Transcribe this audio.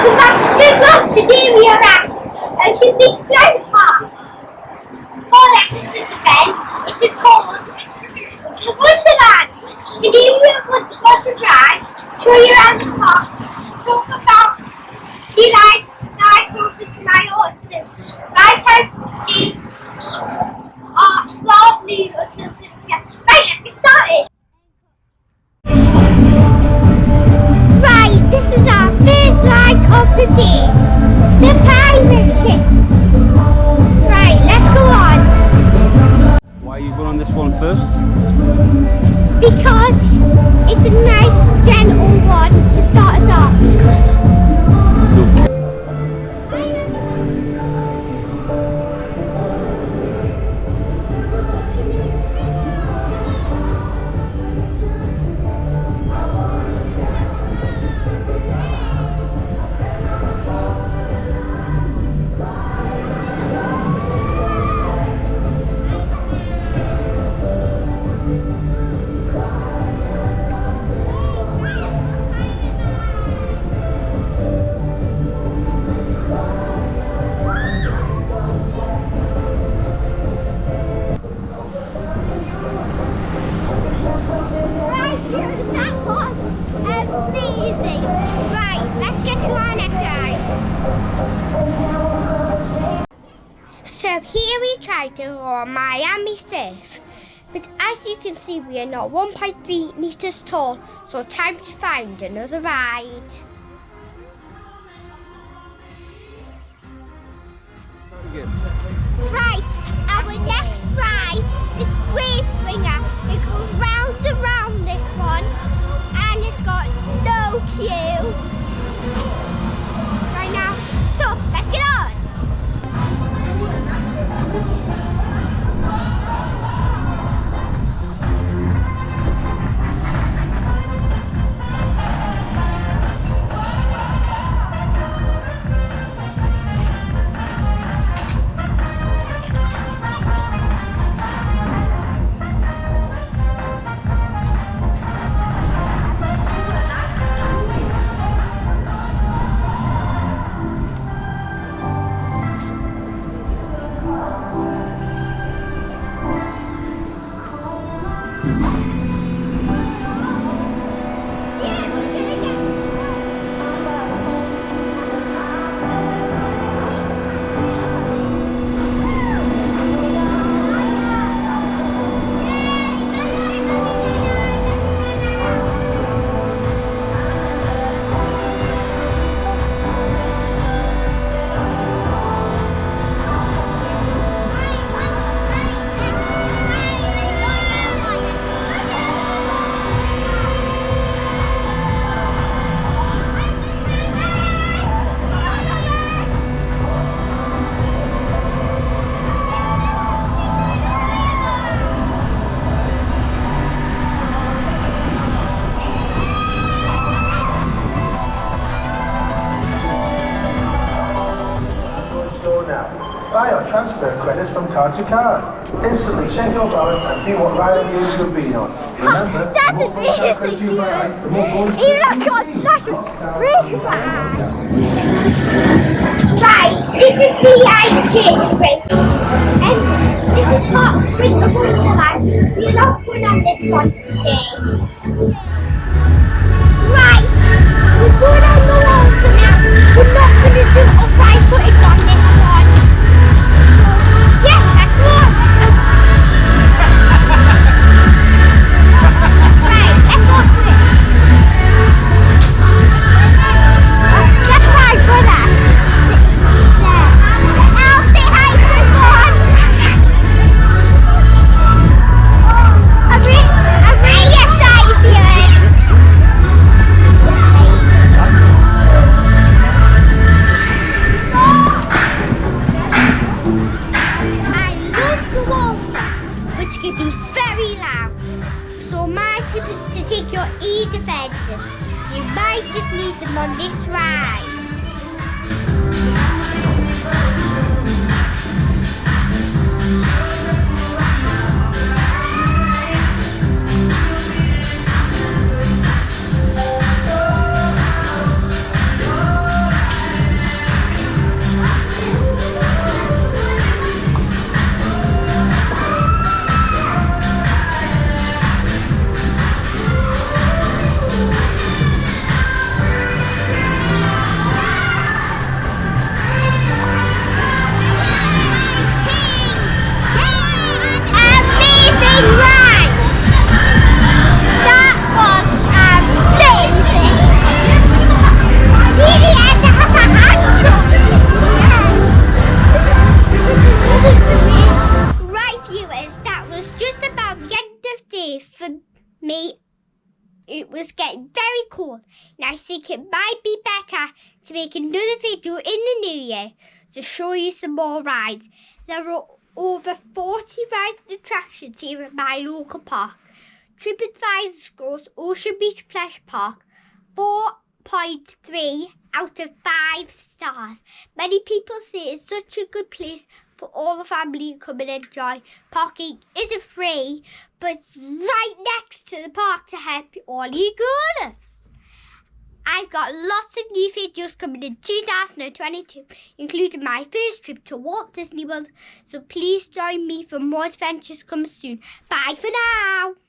to do your act. Should be very hard. All access event, which is called Wonderland. Today we want to try, show you around the park, talk about your life, how I focus my autism. Right house are 12 noon until 6 p.m. Right, let's get started. Right, this is our first ride of the day. The pirate ship. Right, let's go on. Why are you going on this one first? Because it's a nice, gentle one to start us off. Amazing. Right, let's get to our next ride. So here we tried to go on Miami Surf, but as you can see we are not 1.3 meters tall, so time to find another ride. Right, our next ride is Wave Springer. It goes round and round this one, and it's got no queue. Right now, so let's get on. Buy or transfer credits from card to card. Instantly check your balance and see what ride games you've been on. Remember, That's the more points are credited to you by ice, the more bonus even I've got national really bad. Right, this is the ice skate rink. And this is part of Winter Wonderland. We're not going on this one today. Right, we're going on the water now. We're not going to do upright footage on this one. Yeah, that's one. Right, let's go to it. That's my brother. I'll say hi to everyone. I'm really excited for you. Which can be very loud. So my tip is to take your e-defenders. You might just need them on this ride. think it might be better to make another video in the new year to show you some more rides. There are over 40 rides and attractions here at my local park. TripAdvisor scores Ocean Beach Pleasure Park 4.3 out of 5 stars. Many people say it's such a good place for all the family to come and enjoy. Parking isn't free, but it's right next to the park to help all you grown-ups. I've got lots of new videos coming in 2022, including my first trip to Walt Disney World, so please join me for more adventures coming soon. Bye for now!